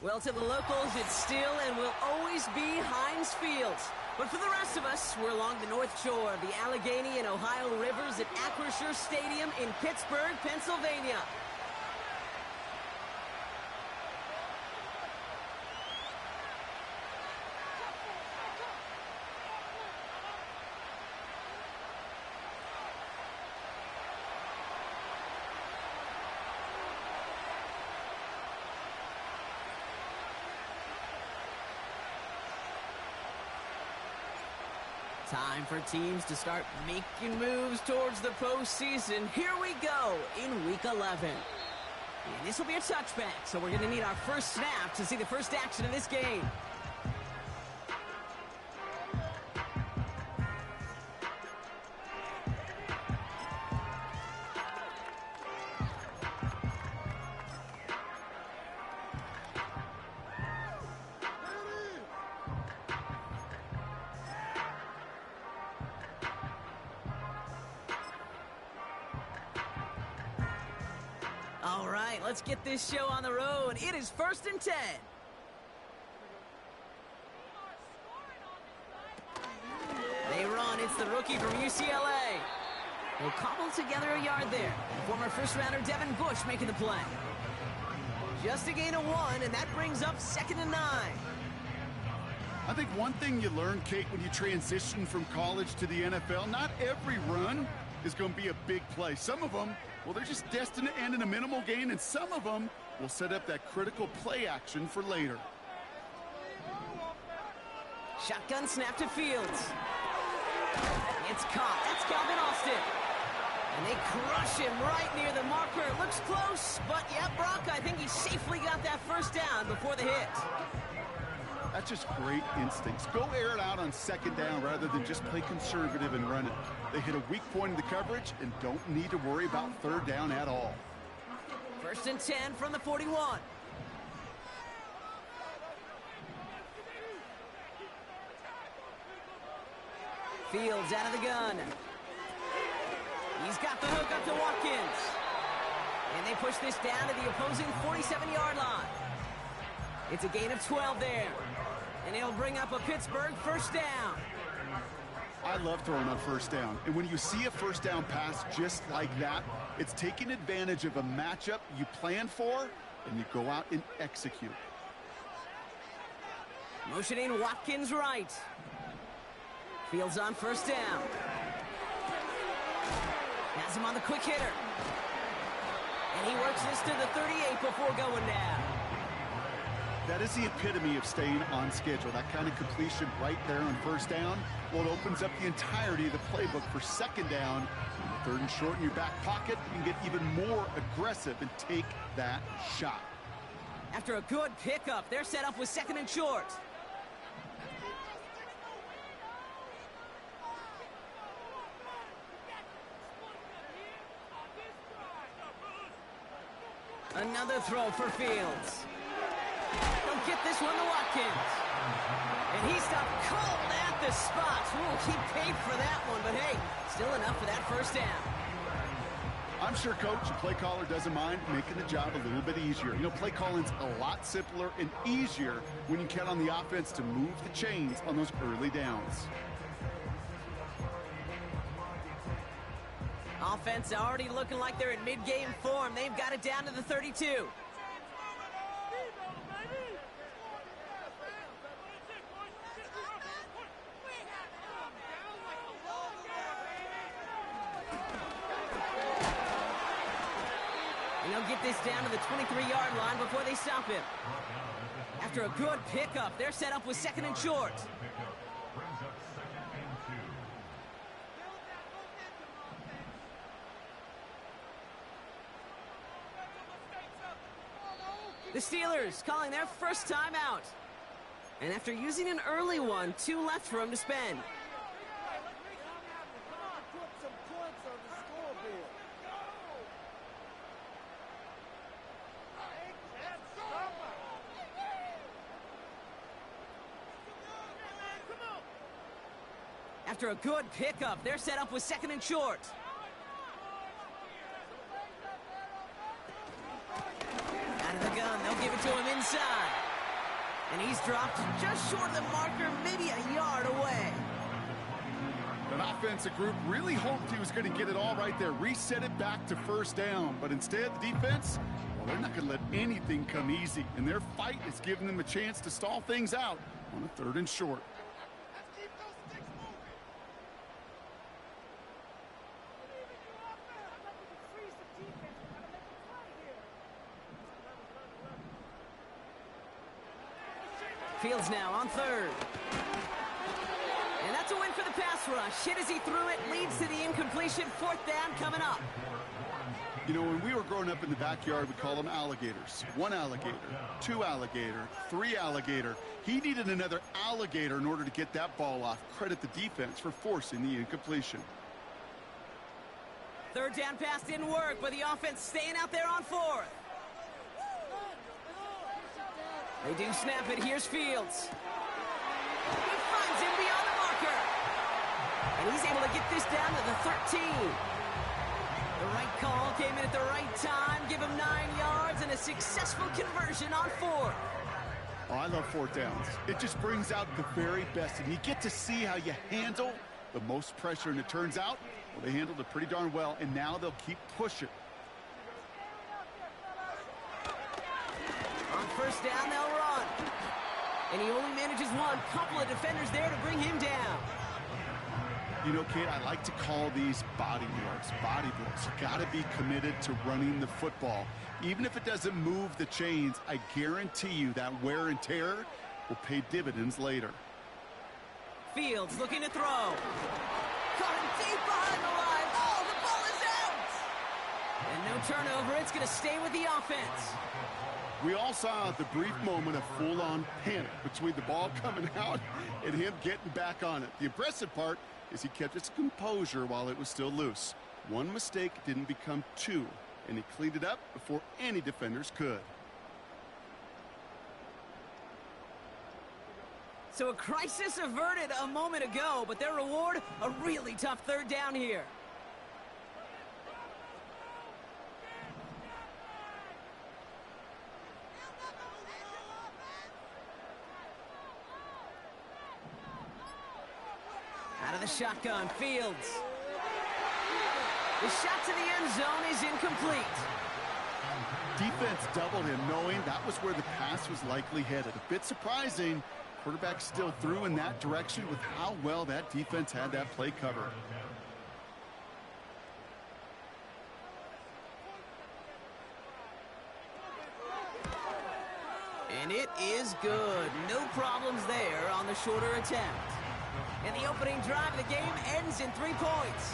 Well, to the locals, it's still and will always be Heinz Field. But for the rest of us, we're along the North Shore of the Allegheny and Ohio Rivers at Acrisure Stadium in Pittsburgh, Pennsylvania. Time for teams to start making moves towards the postseason. Here we go in Week 11. And this will be a touchback, so we're going to need our first snap to see the first action of this game. All right, let's get this show on the road. It is 1st and 10. They run. It's the rookie from UCLA. He'll cobble together a yard there. Former first-rounder Devin Bush making the play. Just a gain of 1, and that brings up 2nd and 9. I think one thing you learn, Kate, when you transition from college to the NFL, not every run is going to be a big play. Some of them, well, they're just destined to end in a minimal gain, and some of them will set up that critical play action for later. Shotgun snap to Fields. It's caught. That's Calvin Austin. And they crush him right near the marker. It looks close, but yeah, Brock, I think he safely got that first down before the hit. That's just great instincts. Go air it out on 2nd down rather than just play conservative and run it. They hit a weak point in the coverage and don't need to worry about 3rd down at all. 1st and 10 from the 41. Fields out of the gun. He's got the hook up to Watkins. And they push this down to the opposing 47-yard line. It's a gain of 12 there. And it'll bring up a Pittsburgh first down. I love throwing on 1st down. And when you see a 1st down pass just like that, it's taking advantage of a matchup you plan for, and you go out and execute. Motioning Watkins right. Fields on 1st down. Has him on the quick hitter. And he works this to the 38 before going down. That is the epitome of staying on schedule. That kind of completion right there on 1st down. Well, it opens up the entirety of the playbook for 2nd down. 3rd and short in your back pocket, you can get even more aggressive and take that shot. After a good pickup, they're set up with 2nd and short. Another throw for Fields. They'll get this one to Watkins. And he stopped cold at the spot. We'll keep paid for that one, but hey, still enough for that 1st down. I'm sure, Coach, the play caller doesn't mind making the job a little bit easier. You know, play calling's a lot simpler and easier when you count on the offense to move the chains on those early downs. Offense already looking like they're in mid-game form. They've got it down to the 32. And they'll get this down to the 23-yard line before they stop him. After a good pickup, they're set up with 2nd and short. The Steelers calling their first timeout. And after using an early one, 2 left for them to spend. After a good pickup, they're set up with 2nd and short. Out of the gun, they'll give it to him inside. And he's dropped just short of the marker, maybe a yard away. That offensive group really hoped he was going to get it all right there, reset it back to first down. But instead, the defense, well, they're not going to let anything come easy. And their fight is giving them a chance to stall things out on a 3rd and short. Fields now on 3rd. And that's a win for the pass rush. Hit as he threw it, leads to the incompletion. 4th down coming up. You know, when we were growing up in the backyard, we call them alligators. 1 alligator, 2 alligator, 3 alligator. He needed another alligator in order to get that ball off. Credit the defense for forcing the incompletion. 3rd down pass didn't work, but the offense staying out there on 4th. They do snap it. Here's Fields. He finds him beyond the marker. And he's able to get this down to the 13. The right call came in at the right time. Give him 9 yards and a successful conversion on 4th. Oh, I love 4th downs. It just brings out the very best. And you get to see how you handle the most pressure. And it turns out, well, they handled it pretty darn well. And now they'll keep pushing. On 1st down, they'll run. And he only manages one. Couple of defenders there to bring him down. You know, Kate, I like to call these body blows. Body blows. You got to be committed to running the football. Even if it doesn't move the chains, I guarantee you that wear and tear will pay dividends later. Fields looking to throw. Caught him deep behind the line. Oh, the ball is out! And no turnover. It's going to stay with the offense. We all saw the brief moment of full-on panic between the ball coming out and him getting back on it. The impressive part is he kept his composure while it was still loose. One mistake didn't become 2, and he cleaned it up before any defenders could. So a crisis averted a moment ago, but their reward, a really tough 3rd down here. Out of the shotgun, Fields. The shot to the end zone is incomplete. Defense doubled him, knowing that was where the pass was likely headed. A bit surprising. Quarterback still threw in that direction with how well that defense had that play covered. And it is good. No problems there on the shorter attempt. And the opening drive of the game ends in 3 points.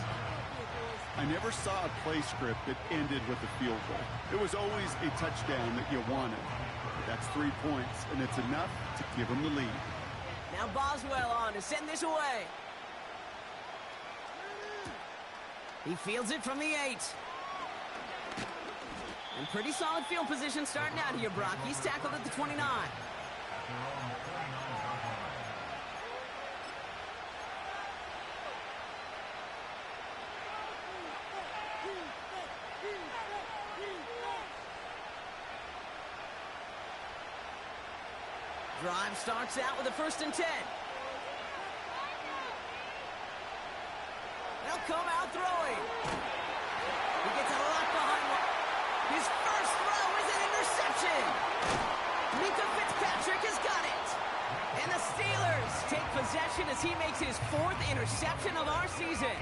I never saw a play script that ended with a field goal. It was always a touchdown that you wanted. But that's 3 points, and it's enough to give them the lead. Now Boswell on to send this away. He fields it from the 8. And pretty solid field position starting out here, Brock. He's tackled at the 29. Drive starts out with a 1st and 10. They'll come out throwing. He gets a lot behind one. His first throw is an interception. Mika Fitzpatrick has got it. And the Steelers take possession as he makes his 4th interception of our season.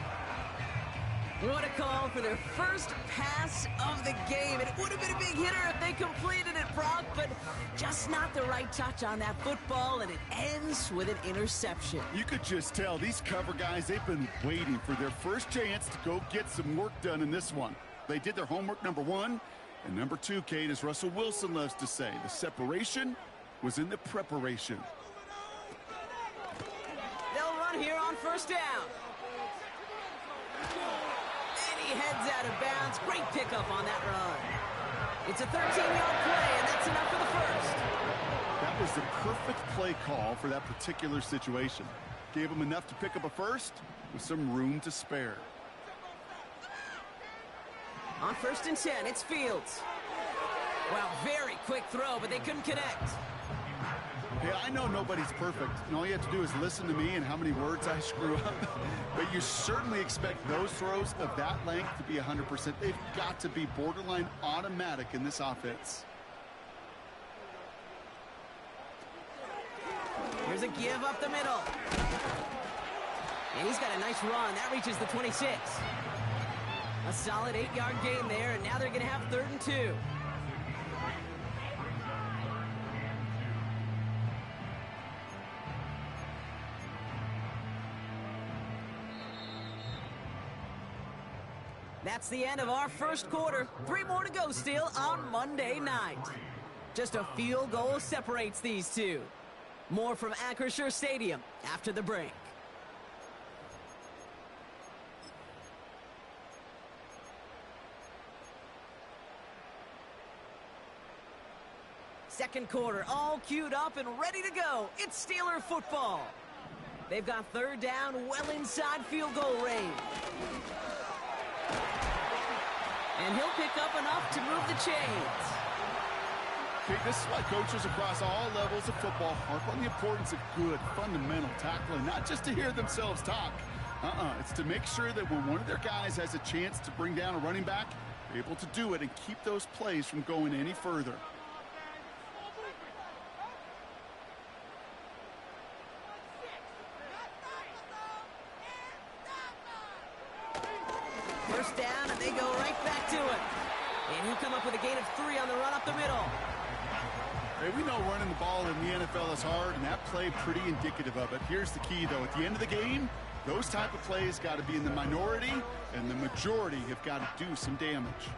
What a call for their first pass of the game. It would have been a big hitter if they completed it, Brock, but just not the right touch on that football, and it ends with an interception. You could just tell these cover guys, they've been waiting for their first chance to go get some work done in this one. They did their homework, number 1. And number 2, Kate, as Russell Wilson loves to say, the separation was in the preparation. They'll run here on 1st down. He heads out of bounds. Great pickup on that run. It's a 13-yard play, and that's enough for the 1st. That was the perfect play call for that particular situation. Gave him enough to pick up a 1st with some room to spare. On 1st and 10, it's Fields. Well, very quick throw, but they couldn't connect. Hey, I know nobody's perfect, and all you have to do is listen to me and how many words I screw up. But you certainly expect those throws of that length to be 100%. They've got to be borderline automatic in this offense. Here's a give up the middle. And he's got a nice run. That reaches the 26. A solid 8-yard gain there, and now they're going to have 3rd and 2. That's the end of our first quarter. 3 more to go still on Monday night. Just a field goal separates these two. More from Acrisure Stadium after the break. Second quarter, all queued up and ready to go. It's Steeler football. They've got 3rd down, well inside field goal range. And he'll pick up enough to move the chains. Okay, this is why coaches across all levels of football harp on the importance of good, fundamental tackling, not just to hear themselves talk. It's to make sure that when one of their guys has a chance to bring down a running back, they're able to do it and keep those plays from going any further. First down, and they go right back to it. And he'll come up with a gain of 3 on the run up the middle. Hey, we know running the ball in the NFL is hard, and that play pretty indicative of it. Here's the key, though. At the end of the game, those type of plays got to be in the minority, and the majority have got to do some damage.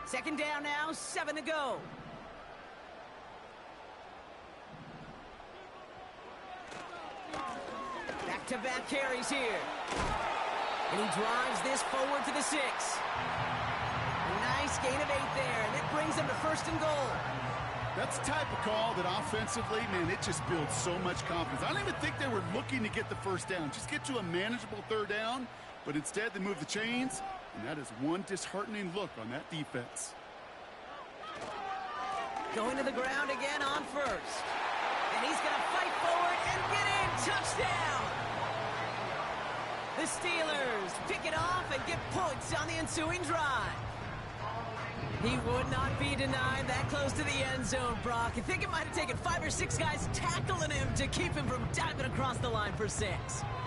Second down now, 7 to go. Back-to-back carries here. And he drives this forward to the 6. A nice gain of 8 there, and it brings them to 1st and goal. That's the type of call that offensively, man, it just builds so much confidence. I don't even think they were looking to get the 1st down. Just get to a manageable 3rd down, but instead they move the chains, and that is one disheartening look on that defense. Going to the ground again on 1st. And he's going to fight forward and get in. Touchdown! The Steelers pick it off and get points on the ensuing drive. He would not be denied that close to the end zone, Brock. I think it might have taken 5 or 6 guys tackling him to keep him from diving across the line for 6.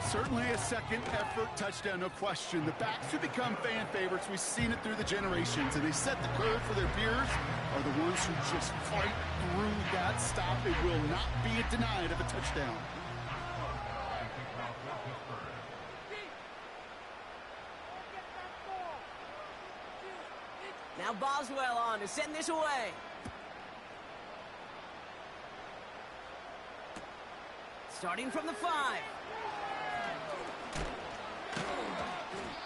Certainly a second effort touchdown, no question. The backs who become fan favorites, we've seen it through the generations, and they set the curve for their peers, are the ones who just fight through that stop. They will not be denied of a touchdown. Now Boswell on to send this away. Starting from the 5.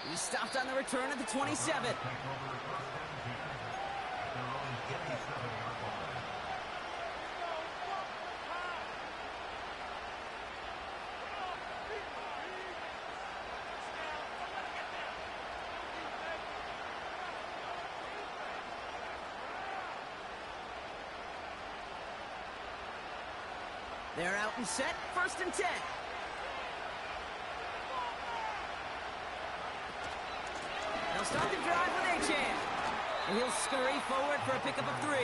He stopped on the return at the 27. They're out and set, 1st and 10. They'll start the drive with Achane. And he'll scurry forward for a pickup of 3.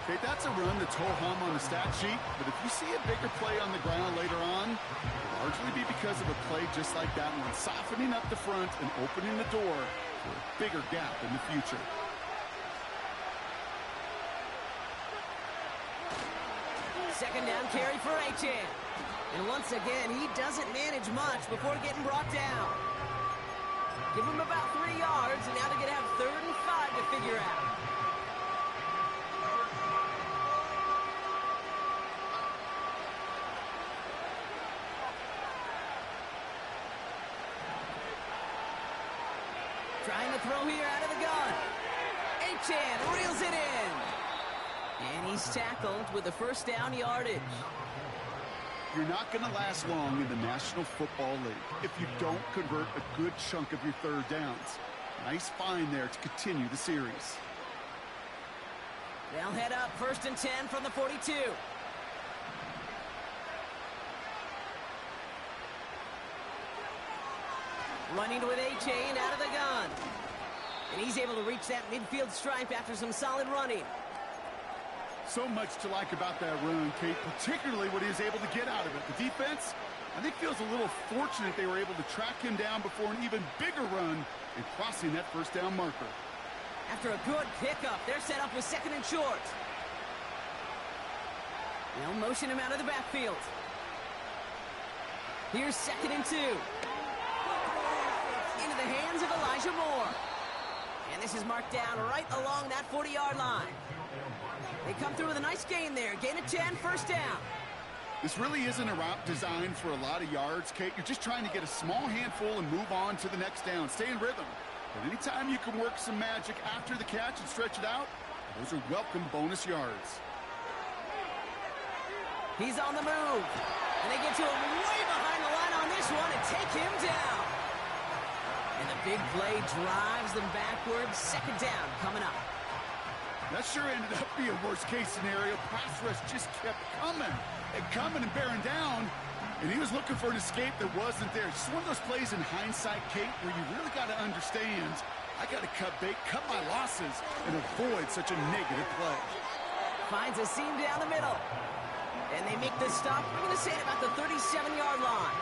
Okay, that's a run that's ho-hum on the stat sheet, but if you see a bigger play on the ground later on, it'll largely be because of a play just like that one, softening up the front and opening the door for a bigger gap in the future. Second down carry for Achane. And once again, he doesn't manage much before getting brought down. Give him about 3 yards, and now they're going to have 3rd and 5 to figure out. Trying to throw here out of the gun. Achane reels it in. And he's tackled with the 1st down yardage. You're not going to last long in the National Football League if you don't convert a good chunk of your third downs. Nice find there to continue the series. They'll head up 1st and 10 from the 42. Running with Achane out of the gun. And he's able to reach that midfield stripe after some solid running. So much to like about that run, Kate, particularly what he was able to get out of it. The defense, I think, feels a little fortunate they were able to track him down before an even bigger run and crossing that first down marker. After a good pickup, they're set up with 2nd and short. They'll motion him out of the backfield. Here's 2nd and 2. Into the hands of Elijah Moore. And this is marked down right along that 40-yard line. They come through with a nice gain there. Gain of 10, 1st down. This really isn't a route designed for a lot of yards, Kate. You're just trying to get a small handful and move on to the next down. Stay in rhythm. But anytime you can work some magic after the catch and stretch it out, those are welcome bonus yards. He's on the move. And they get to him way behind the line on this one and take him down. And the big play drives them backwards. 2nd down coming up. That sure ended up being worst-case scenario. Pass rush just kept coming and bearing down. And he was looking for an escape that wasn't there. Just one of those plays in hindsight, Kate, where you really got to understand, I got to cut bait, cut my losses, and avoid such a negative play. Finds a seam down the middle. And they make the stop, I'm going to say at about the 37-yard line.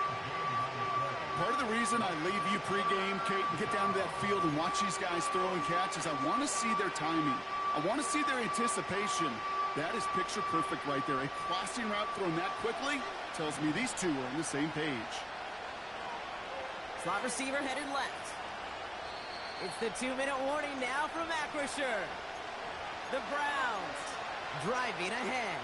Part of the reason I leave you pregame, Kate, and get down to that field and watch these guys throw and catch is I want to see their timing. I want to see their anticipation. That is picture perfect right there. A crossing route thrown that quickly tells me these two are on the same page. Slot receiver headed left. It's the 2-minute warning now from Acrisure. The Browns driving ahead.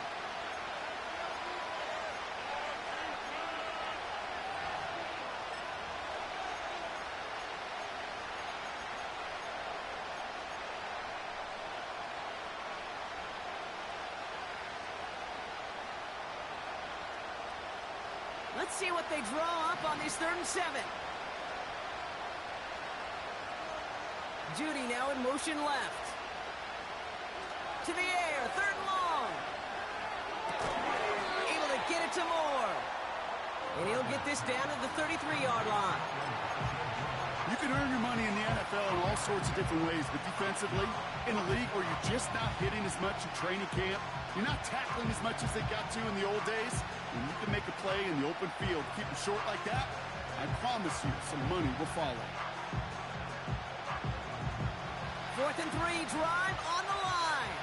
Let's see what they draw up on this 3rd and 7. Judy now in motion left. To the air, 3rd and long. Able to get it to Moore. And he'll get this down to the 33-yard line. You can earn your money in the NFL in all sorts of different ways, but defensively, in a league where you're just not hitting as much in training camp, you're not tackling as much as they got to in the old days, and you can make a play in the open field, keep it short like that, I promise you some money will follow. 4th and 3, drive on the line.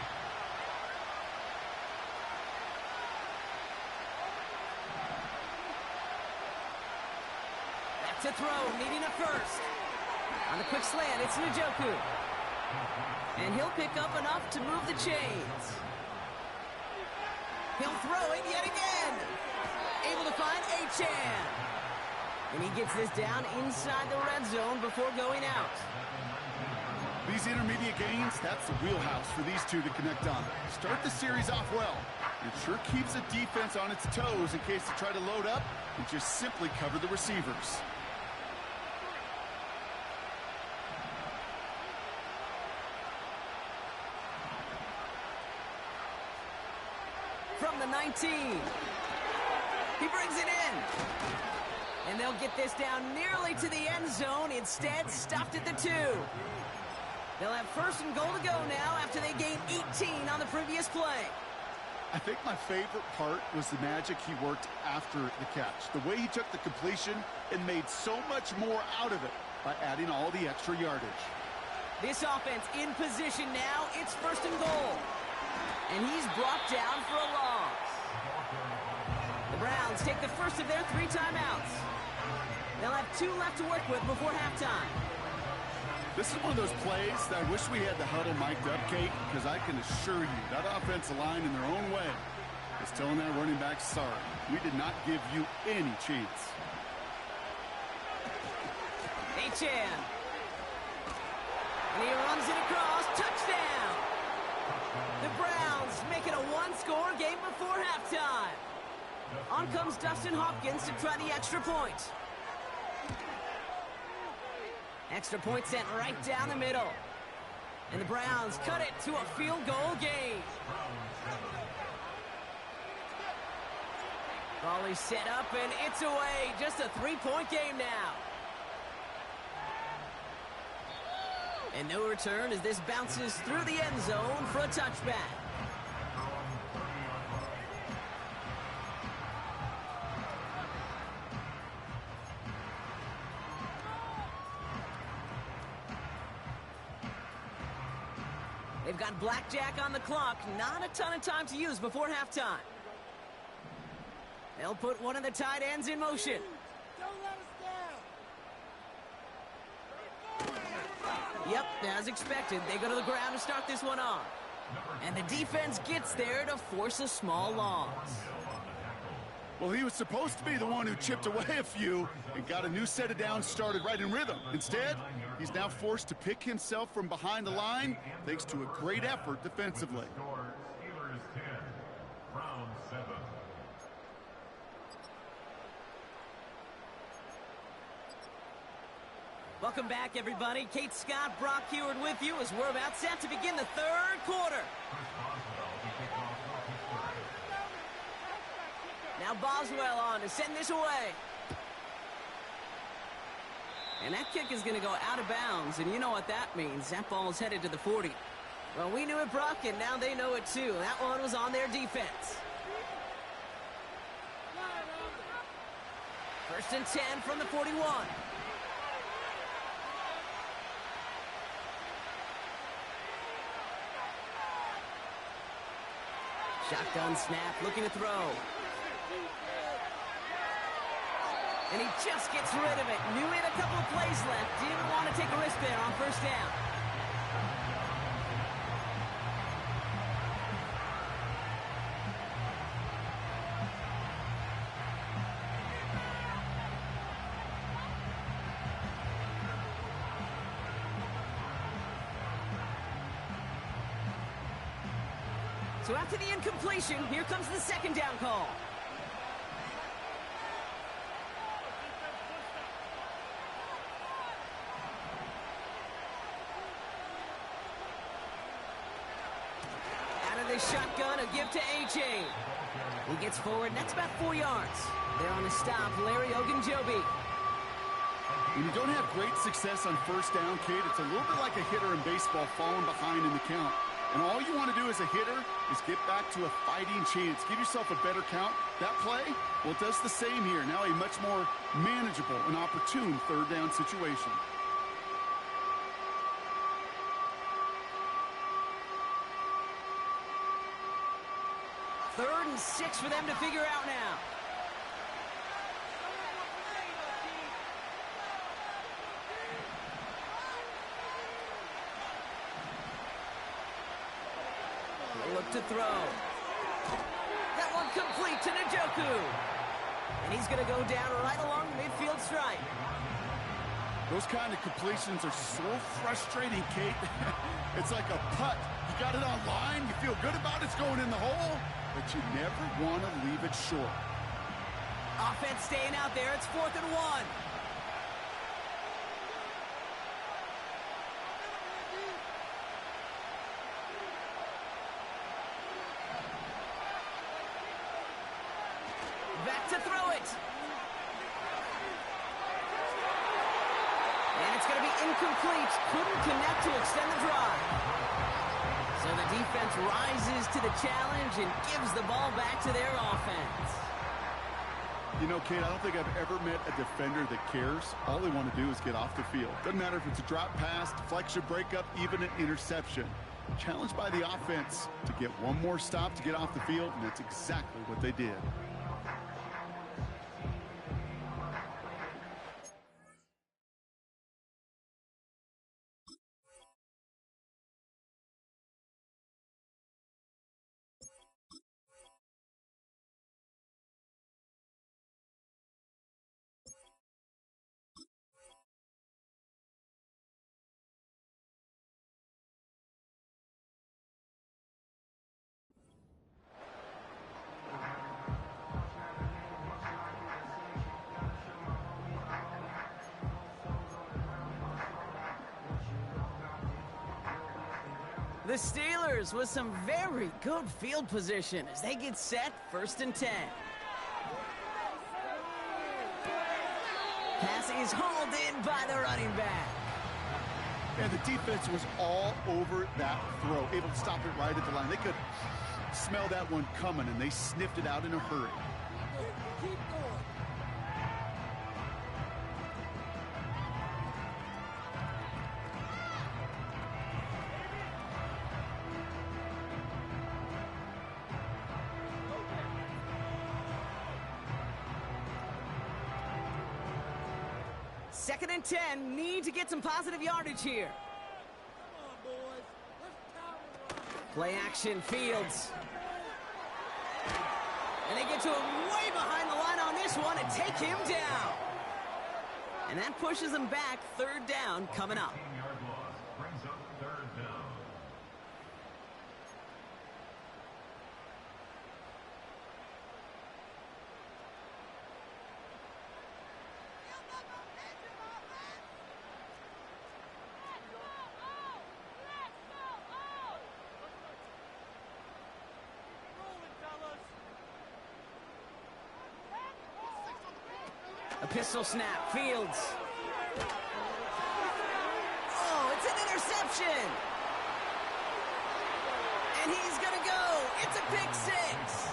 Back to throw, needing a first. On the quick slant, it's Njoku. And he'll pick up enough to move the chains. He'll throw it yet again. Able to find Achane. And he gets this down inside the red zone before going out. These intermediate gains, that's the wheelhouse for these two to connect on. Start the series off well. It sure keeps the defense on its toes in case they try to load up and just simply cover the receivers. From the 19. He brings it in. And they'll get this down nearly to the end zone. Instead, stopped at the 2. They'll have 1st and goal to go now after they gained 18 on the previous play. I think my favorite part was the magic he worked after the catch. The way he took the completion and made so much more out of it by adding all the extra yardage. This offense in position now. It's 1st and goal. And he's brought down for a loss. The Browns take the first of their 3 timeouts. They'll have 2 left to work with before halftime. This is one of those plays that I wish we had the huddle mic'd up, Kate, because I can assure you that offensive line in their own way is telling that running back, sorry, we did not give you any chance. Achane. And he runs it across. Touchdown. The Browns make it a 1-score game before halftime. On comes Dustin Hopkins to try the extra point. Extra point sent right down the middle. And the Browns cut it to a field goal game. Ball is set up and it's away. Just a 3-point game now. And no return as this bounces through the end zone for a touchback. They've got blackjack on the clock. Not a ton of time to use before halftime. They'll put one of the tight ends in motion. Yep, as expected, they go to the ground to start this one off. And the defense gets there to force a small loss. Well, he was supposed to be the one who chipped away a few and got a new set of downs started right in rhythm. Instead, he's now forced to pick himself from behind the line thanks to a great effort defensively. Steelers 10, Browns 7. Welcome back, everybody. Kate Scott, Brock Heward with you as we're about set to begin the third quarter. Now Boswell on to send this away. And that kick is going to go out of bounds, and you know what that means. That ball is headed to the 40. Well, we knew it, Brock, and now they know it too. That one was on their defense. 1st and 10 from the 41. Shotgun snap, looking to throw. And he just gets rid of it. Knew he had a couple of plays left. Didn't want to take a risk there on 1st down. So after the incompletion, here comes the 2nd down call. Out of the shotgun, a give to A.J. He gets forward, and that's about 4 yards. They're on the stop, Larry Ogunjobi. When you don't have great success on 1st down, Kate, it's a little bit like a hitter in baseball falling behind in the count. And all you want to do as a hitter is get back to a fighting chance. Give yourself a better count. That play, well, it does the same here. Now a much more manageable and opportune 3rd down situation. Third and 6 for them to figure out now. Look to throw. That one complete to Njoku. And he's going to go down right along the midfield stripe. Those kind of completions are so frustrating, Kate. It's like a putt. You got it on line, you feel good about it's going in the hole, but you never want to leave it short. Offense staying out there. It's 4th and 1. Back to throw it. And it's going to be incomplete. Couldn't connect to extend the drive. So the defense rises to the challenge and gives the ball back to their offense. You know, Kate, I don't think I've ever met a defender that cares. All they want to do is get off the field. Doesn't matter if it's a drop pass, deflection, breakup, even an interception. Challenged by the offense to get one more stop to get off the field, and that's exactly what they did. The Steelers with some very good field position as they get set, 1st and 10. Pass is hauled in by the running back. And the defense was all over that throw, able to stop it right at the line. They could smell that one coming, and they sniffed it out in a hurry. Keep going. Second and 10, need to get some positive yardage here. Come on, boys. Let's power. Play action, Fields. And they get to him way behind the line on this one and take him down. And that pushes them back, 3rd down coming up. 15-yard loss brings up 3rd down. A pistol snap, Fields. Oh, it's an interception. And he's gonna go. It's a pick 6.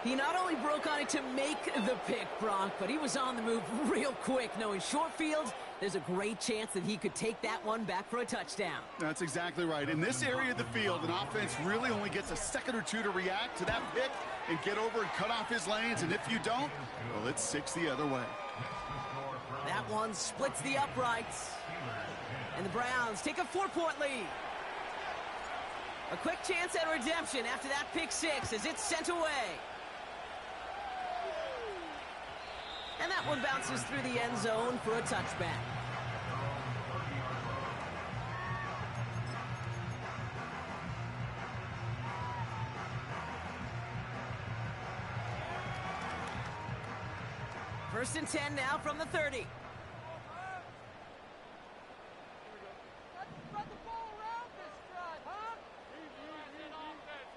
He not only broke on it to make the pick, Brock, but he was on the move real quick, knowing short field, there's a great chance that he could take that one back for a touchdown. That's exactly right. In this area of the field, an offense really only gets a second or two to react to that pick and get over and cut off his lanes. And if you don't, well, it's 6 the other way. That one splits the uprights. And the Browns take a 4-point lead. A quick chance at redemption after that pick 6 as it's sent away. And that one bounces through the end zone for a touchback. First and 10 now from the 30. Let's spread the ball around this drive, huh?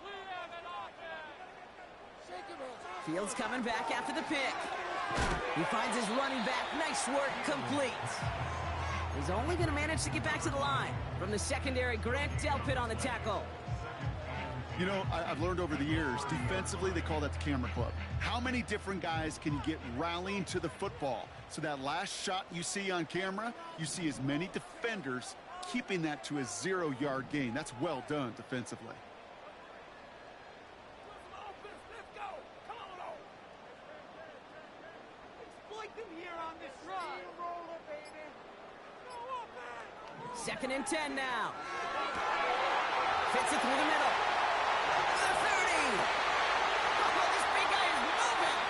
We have an offense. Shake him up. Fields coming back after the pick. He finds his running back. Nice work, complete. He's only going to manage to get back to the line. From the secondary, Grant Delpit on the tackle. You know, I've learned over the years, defensively, they call that the camera club. How many different guys can you get rallying to the football? So that last shot you see on camera, you see as many defenders keeping that to a 0-yard gain. That's well done defensively. Let's go. Come on. Exploit them here on this drive. Steamroller, baby. Go up, man. Second and 10 now. Fits it through the middle. The 30. Oh, this big guy is moving.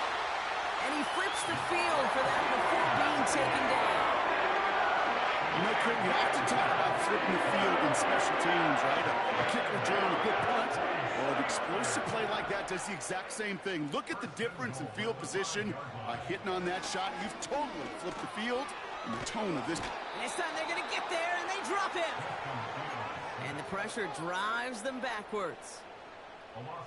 And he flips the field for that before being taken down. You know, Craig, you have to talk about flipping the field in special teams, right? A kick return, a good punt. Well, an explosive play like that does the exact same thing. Look at the difference in field position by hitting on that shot. You've totally flipped the field and the tone of this. And this time they're going to get there, and they drop him. And the pressure drives them backwards.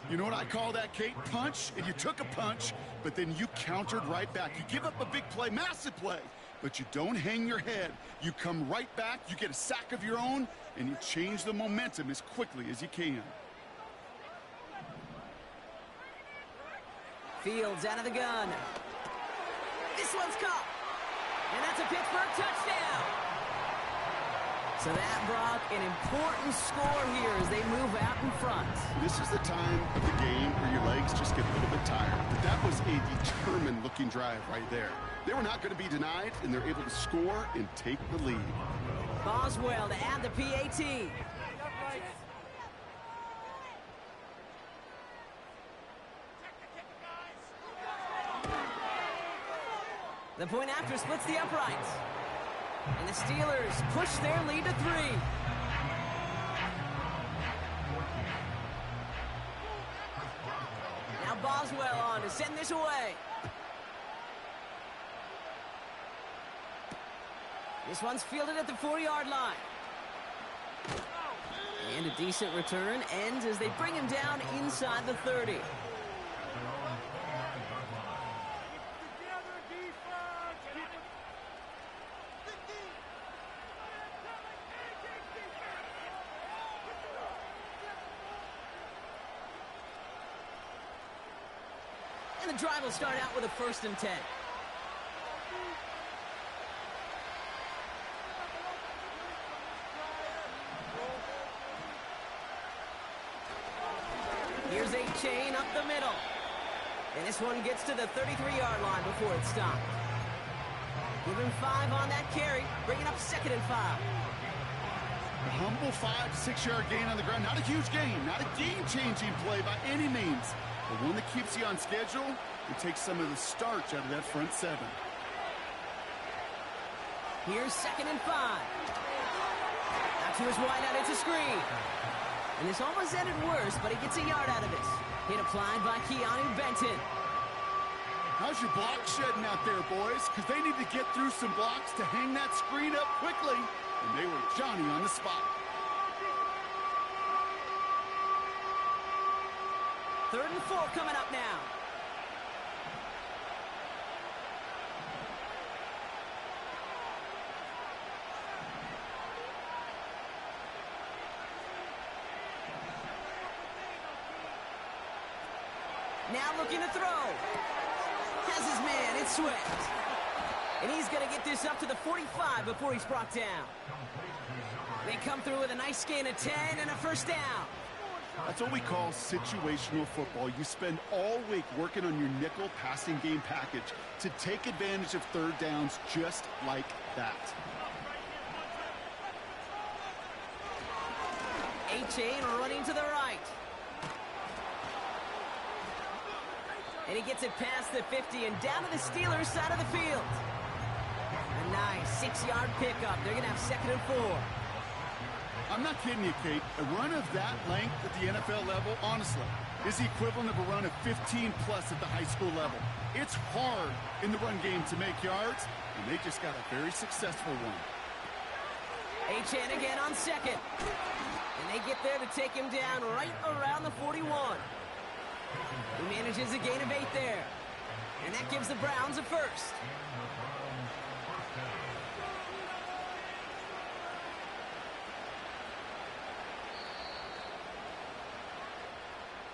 You know what I call that, Kate? Punch, and you took a punch, but then you countered right back. You give up a big play, massive play, but you don't hang your head. You come right back, you get a sack of your own, and you change the momentum as quickly as you can. Fields out of the gun. This one's caught. And that's a Pittsburgh touchdown. So that, Brock, an important score here as they move out in front. This is the time of the game where your legs just get a little bit tired. But that was a determined-looking drive right there. They were not going to be denied, and they're able to score and take the lead. Boswell to add the PAT. The point after splits the uprights. And the Steelers push their lead to 3. Now Boswell on to send this away. This one's fielded at the 4-yard line. And a decent return ends as they bring him down inside the 30. Together, defense! Keep it. And the drive will start out with a 1st and 10. Here's A-Chain up the middle. And this one gets to the 33-yard line before it stopped. Give him 5 on that carry, bringing up 2nd and 5. A humble 5 to 6 yard gain on the ground. Not a huge gain, not a game-changing play by any means, but one that keeps you on schedule and takes some of the starch out of that front 7. Here's 2nd and 5. Now to his wideout, it's a screen. And this almost ended worse, but he gets a yard out of this. Hit applied by Keanu Benton. How's your block shedding out there, boys? Because they need to get through some blocks to hang that screen up quickly. And they were Johnny on the spot. 3rd and 4 coming up now. Now looking to throw. Has his man, it's Swift. And he's going to get this up to the 45 before he's brought down. They come through with a nice gain of 10 and a 1st down. That's what we call situational football. You spend all week working on your nickel passing game package to take advantage of 3rd downs just like that. A-Chain running to the right. And he gets it past the 50 and down to the Steelers' side of the field. A nice 6-yard pickup. They're going to have 2nd and 4. I'm not kidding you, Kate. A run of that length at the NFL level, honestly, is the equivalent of a run of 15-plus at the high school level. It's hard in the run game to make yards, and they just got a very successful one. A-Chain again on 2nd. And they get there to take him down right around the 41. He manages a gain of 8 there. And that gives the Browns a 1st.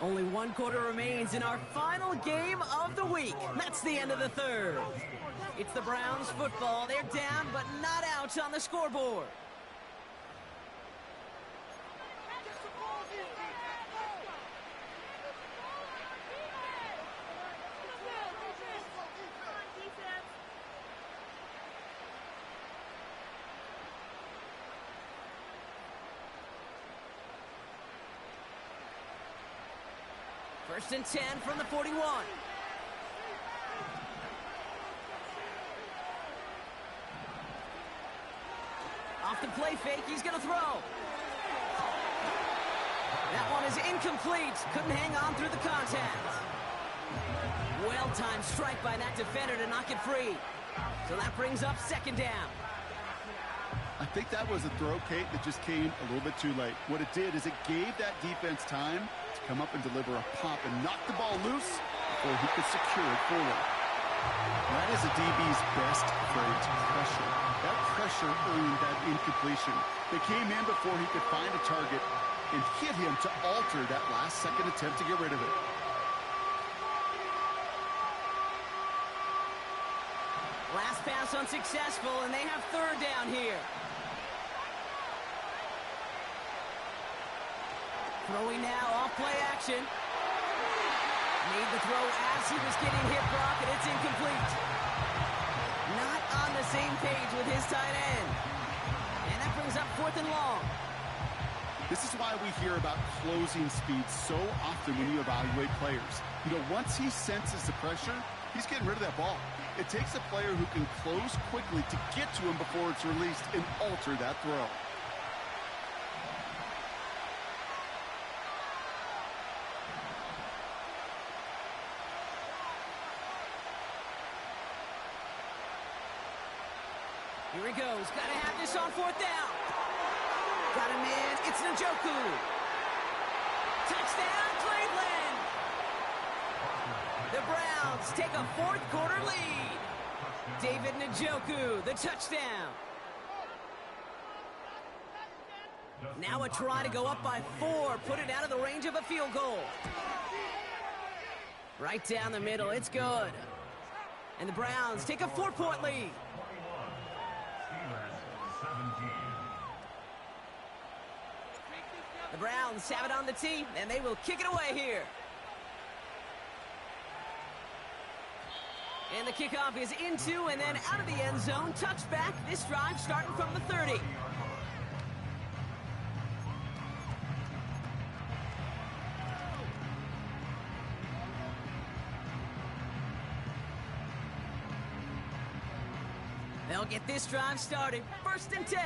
Only 1 quarter remains in our final game of the week. That's the end of the 3rd. It's the Browns football. They're down, but not out on the scoreboard. First and 10 from the 41. Off the play fake, he's going to throw. That one is incomplete. Couldn't hang on through the contact. Well-timed strike by that defender to knock it free. So that brings up 2nd down. I think that was a throw, Kate, that just came a little bit too late. What it did is it gave that defense time to come up and deliver a pop and knock the ball loose before he could secure it forward. That is a DB's best trait, pressure. That pressure earned that incompletion. They came in before he could find a target and hit him to alter that last-second attempt to get rid of it. Last pass unsuccessful, and they have 3rd down here. Throwing now, off play action. Made the throw as he was getting hit, Brock, and it's incomplete. Not on the same page with his tight end. And that brings up 4th and long. This is why we hear about closing speed so often when you evaluate players. You know, once he senses the pressure, he's getting rid of that ball. It takes a player who can close quickly to get to him before it's released and alter that throw. Here he goes. Got to have this on 4th down. Got a man. It's Njoku. Touchdown, Cleveland. The Browns take a fourth-quarter lead. David Njoku, the touchdown. Now a try to go up by 4, put it out of the range of a field goal. Right down the middle, it's good. And the Browns take a 4-point lead. The Browns have it on the tee, and they will kick it away here. And the kickoff is into and then out of the end zone. Touchback, this drive starting from the 30. They'll get this drive started. 1st and 10.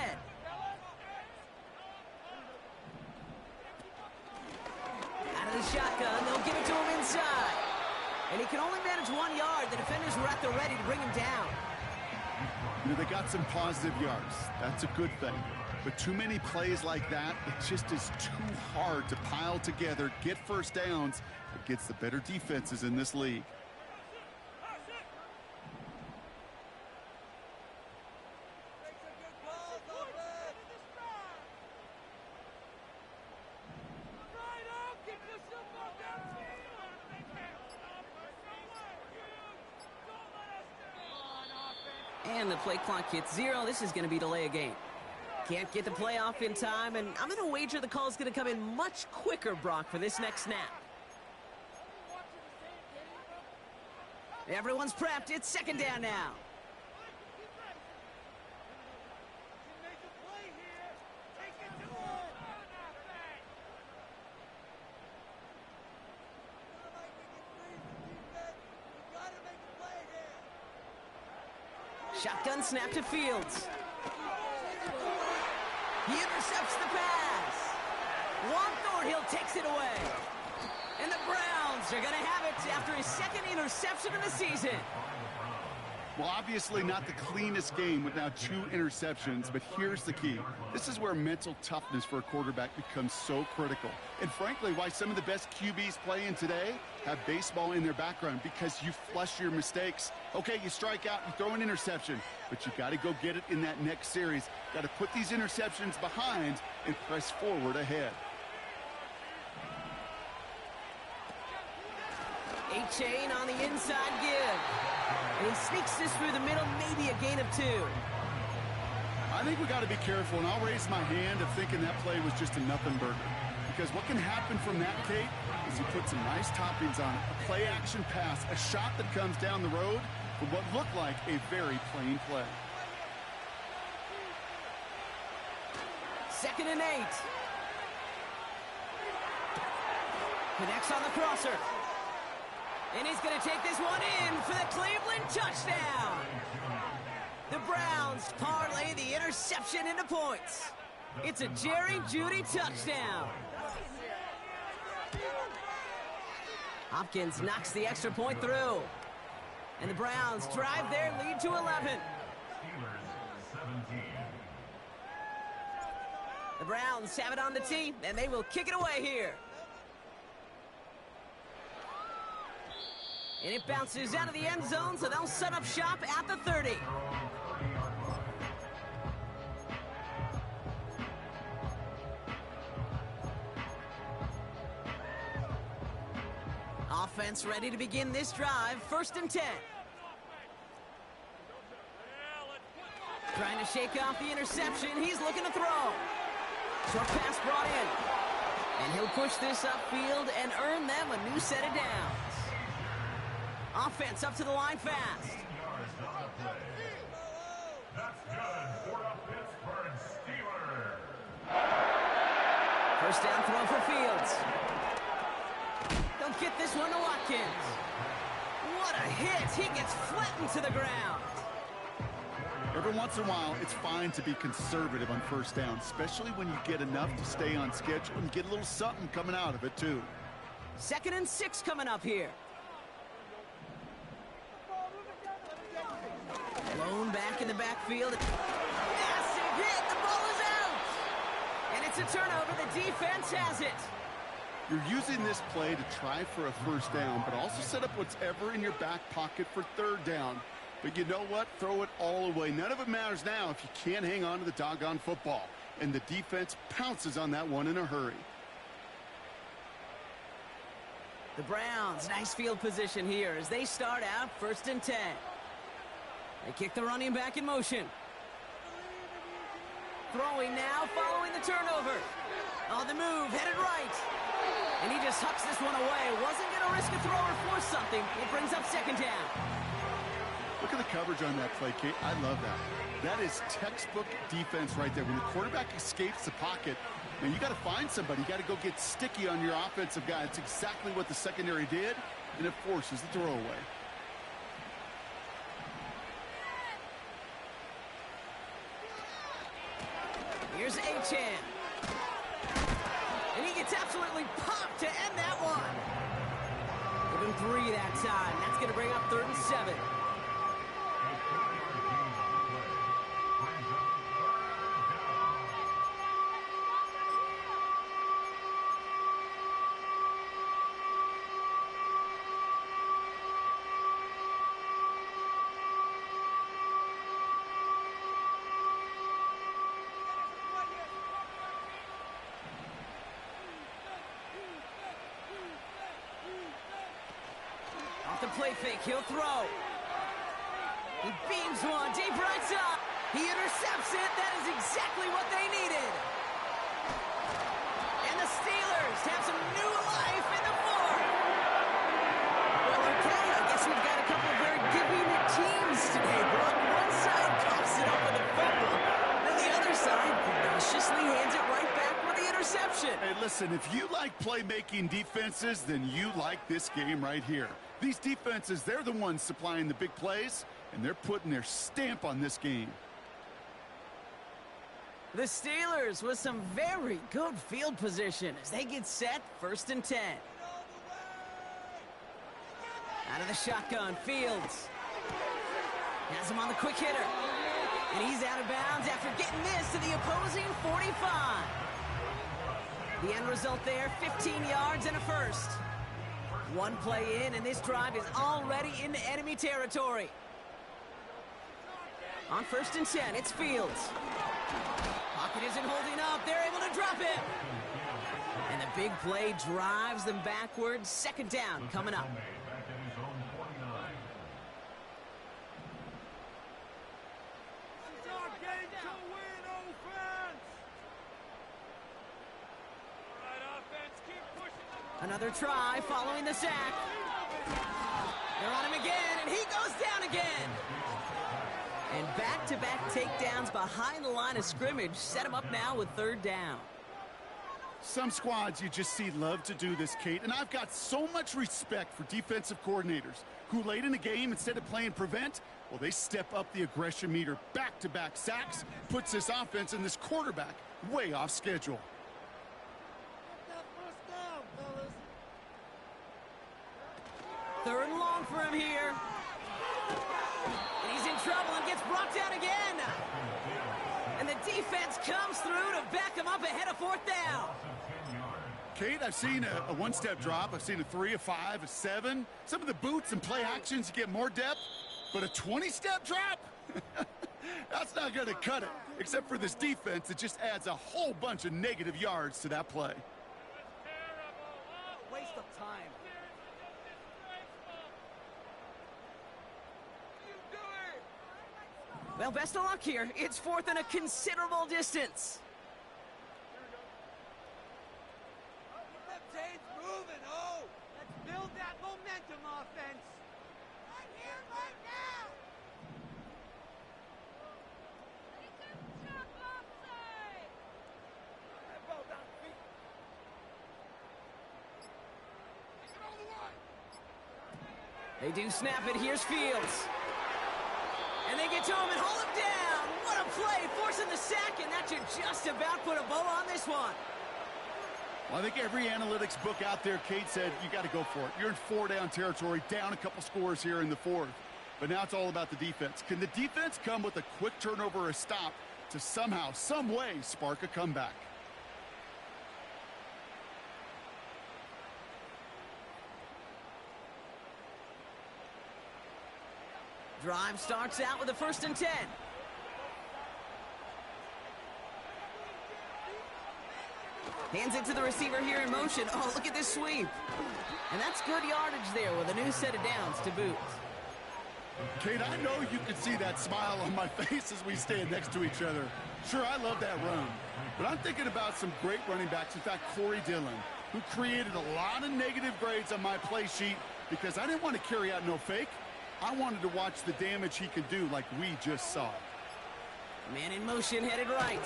Out of the shotgun, they'll give it to him inside. And he can only manage 1 yard. The defenders were at the ready to bring him down. You know, they got some positive yards. That's a good thing. But too many plays like that, it just is too hard to pile together, get first downs against the better defenses in this league. And the play clock hits 0. This is going to be delay a game. Can't get the play off in time, and I'm going to wager the call is going to come in much quicker, Brock, for this next snap. Everyone's prepped. It's 2nd down now. Shotgun snap to Fields. He intercepts the pass. Juan Thornhill takes it away. And the Browns are going to have it after his 2nd interception of the season. Well, obviously not the cleanest game with now 2 interceptions, but here's the key. This is where mental toughness for a quarterback becomes so critical. And frankly, why some of the best QBs playing today have baseball in their background, because you flush your mistakes. Okay, you strike out, you throw an interception, but you got to go get it in that next series. Got to put these interceptions behind and press forward ahead. A-Chain on the inside give. And he sneaks this through the middle, maybe a gain of 2. I think we got to be careful, and I'll raise my hand of thinking that play was just a nothing burger. Because what can happen from that, Kate, is you put some nice toppings on it. A play-action pass, a shot that comes down the road for what looked like a very plain play. 2nd and 8. Connects on the crosser. And he's going to take this one in for the Cleveland touchdown. The Browns parlay the interception into points. It's a Jerry Jeudy touchdown. Hopkins knocks the extra point through. And the Browns drive their lead to 11. The Browns have it on the tee, and they will kick it away here. And it bounces out of the end zone, so they'll set up shop at the 30. Offense ready to begin this drive. 1st and 10. Trying to shake off the interception. He's looking to throw. Short pass brought in. And he'll push this upfield and earn them a new set of downs. Offense up to the line fast. That's good for the Pittsburgh Steelers. 1st down throw for Fields. They'll get this one to Watkins. What a hit. He gets flattened to the ground. Every once in a while, it's fine to be conservative on 1st down, especially when you get enough to stay on schedule and get a little something coming out of it, too. 2nd and 6 coming up here. Blown back in the backfield. Massive hit. The ball is out. And turnover, the defense has it. You're using this play to try for a first down, but also set up whatever in your back pocket for third down. But you know what? Throw it all away. None of it matters now if you can't hang on to the doggone football. And the defense pounces on that one in a hurry. The Browns, nice field position here as they start out 1st and 10. They kick the running back in motion. Throwing now, following the turnover. On the move, headed right. And he just hucks this one away. Wasn't going to risk a throw or force something. It brings up 2nd down. Look at the coverage on that play, Kate. I love that. That is textbook defense right there. When the quarterback escapes the pocket, and you got to find somebody. You got to go get sticky on your offensive guy. It's exactly what the secondary did, and it forces the throwaway. Here's Achane. And he gets absolutely popped to end that one. Give him 3 that time. That's going to bring up 3rd and 7. Off the play fake, he'll throw. He beams one, deep right side. He intercepts it. That is exactly what they needed. And the Steelers have some new life in the 4th. Well, okay, I guess we've got a couple of very giving teams today, Brock. One side coughs it up with a fumble, and the other side graciously hands it right back with the interception. Hey, listen, if you like playmaking defenses, then you like this game right here. These defenses, they're the ones supplying the big plays, and they're putting their stamp on this game. The Steelers with some very good field position as they get set 1st and 10. Out of the shotgun, Fields. Has him on the quick hitter. And he's out of bounds after getting this to the opposing 45. The end result there, 15 yards and a first. One play in, and this drive is already into enemy territory. On 1st and 10, it's Fields. Pocket isn't holding up. They're able to drop him. And the big play drives them backwards. 2nd down coming up. Another try following the sack. They're on him again, and he goes down again. And back-to-back takedowns behind the line of scrimmage set him up now with 3rd down. Some squads you just see love to do this, Kate, and I've got so much respect for defensive coordinators who late in the game, instead of playing prevent, well, they step up the aggression meter. Back-to-back sacks puts this offense and this quarterback way off schedule. 3rd and long for him here. And he's in trouble and gets brought down again. And the defense comes through to back him up ahead of 4th down. Kate, I've seen a one-step drop. I've seen a 3, a 5, a 7. Some of the boots and play actions, you get more depth. But a 20-step drop? That's not going to cut it. Except for this defense, it just adds a whole bunch of negative yards to that play. Waste of time. Well, best of luck here. It's 4th and a considerable distance. Keep them chains moving, oh! Let's build that momentum offense. Right here, right now! Ball down feet. Take it all the way. They do snap it. Here's Fields. And they get to him and hold him down. What a play, forcing the sack, and that should just about put a bow on this one. Well, I think every analytics book out there, Kate, said you got to go for it. You're in 4-down territory, down a couple scores here in the 4th. But now it's all about the defense. Can the defense come with a quick turnover or a stop to somehow, some way, spark a comeback? Drive starts out with a 1st and 10. Hands it to the receiver here in motion. Oh, look at this sweep. And that's good yardage there with a new set of downs to boot. Kate, I know you can see that smile on my face as we stand next to each other. Sure, I love that run. But I'm thinking about some great running backs. In fact, Corey Dillon, who created a lot of negative grades on my play sheet because I didn't want to carry out no fake. I wanted to watch the damage he could do like we just saw. Man in motion headed right.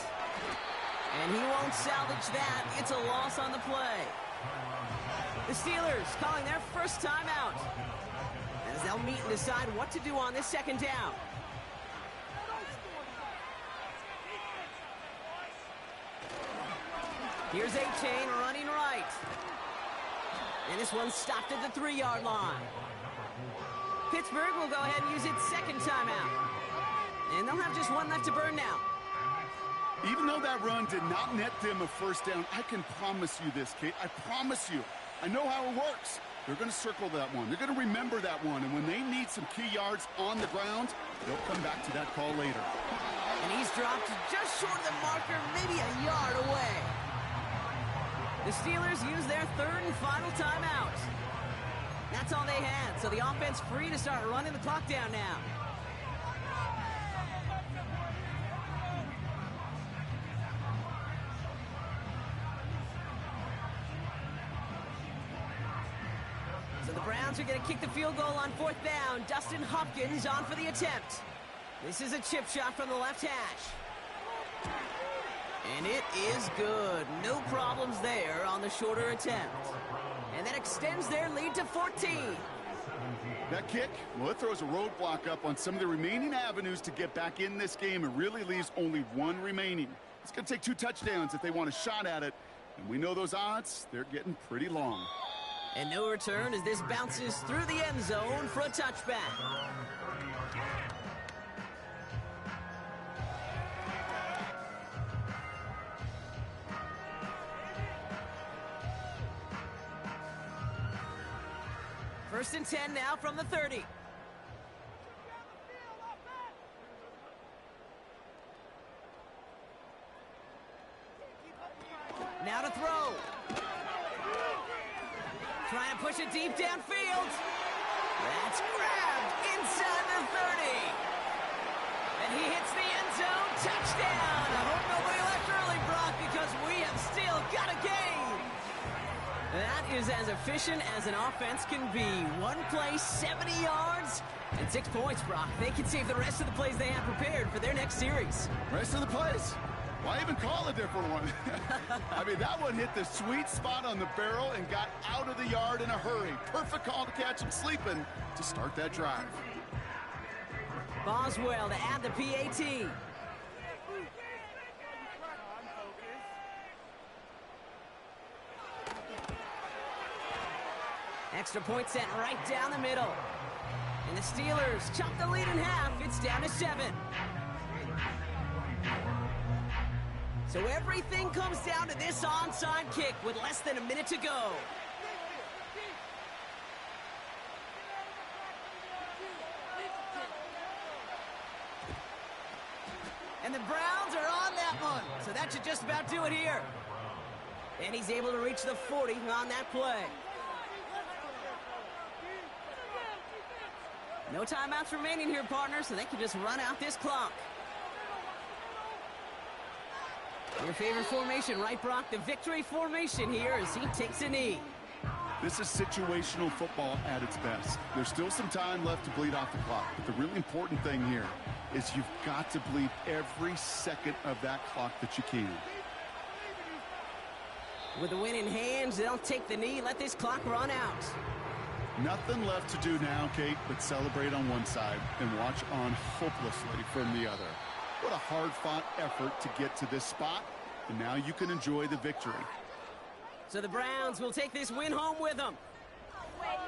And he won't salvage that. It's a loss on the play. The Steelers calling their first timeout as they'll meet and decide what to do on this 2nd down. Here's A-Chain running right. And this one's stopped at the 3-yard line. Pittsburgh will go ahead and use its 2nd timeout. And they'll have just one left to burn now. Even though that run did not net them a 1st down, I can promise you this, Kate. I promise you. I know how it works. They're going to circle that one. They're going to remember that one. And when they need some key yards on the ground, they'll come back to that call later. And he's dropped just short of the marker, maybe a yard away. The Steelers use their 3rd and final timeout. That's all they had, so the offense free to start running the clock down now. So the Browns are going to kick the field goal on 4th down. Dustin Hopkins on for the attempt. This is a chip shot from the left hash. And it is good. No problems there on the shorter attempt. And that extends their lead to 14. That kick, well, it throws a roadblock up on some of the remaining avenues to get back in this game. It really leaves only one remaining. It's going to take 2 touchdowns if they want a shot at it. And we know those odds, they're getting pretty long. And no return as this bounces through the end zone for a touchback. First and 10 now from the 30. Now to throw. Trying to push it deep downfield. That's grabbed inside the 30. And he hits the end zone. Touchdown. I hope nobody left early, Brock, because we have still got a game. That is as efficient as an offense can be. One play, 70 yards, and 6 points, Brock. They can save the rest of the plays they have prepared for their next series. Rest of the plays? Why even call a different one? I mean, that one hit the sweet spot on the barrel and got out of the yard in a hurry. Perfect call to catch him sleeping to start that drive. Boswell to add the PAT. Extra point sent right down the middle. And the Steelers chop the lead in half. It's down to 7. So everything comes down to this onside kick with less than a minute to go. And the Browns are on that one. So that should just about do it here. And he's able to reach the 40 on that play. No timeouts remaining here, partner, so they can just run out this clock. Your favorite formation, right, Brock? The victory formation here as he takes a knee. This is situational football at its best. There's still some time left to bleed off the clock, but the really important thing here is you've got to bleed every second of that clock that you can. With the win in hands, they'll take the knee, let this clock run out. Nothing left to do now, Kate, but celebrate on one side and watch on hopelessly from the other. What a hard-fought effort to get to this spot, and now you can enjoy the victory. So the Browns will take this win home with them.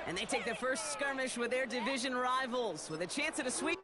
And they take their first skirmish with their division rivals with a chance at a sweep.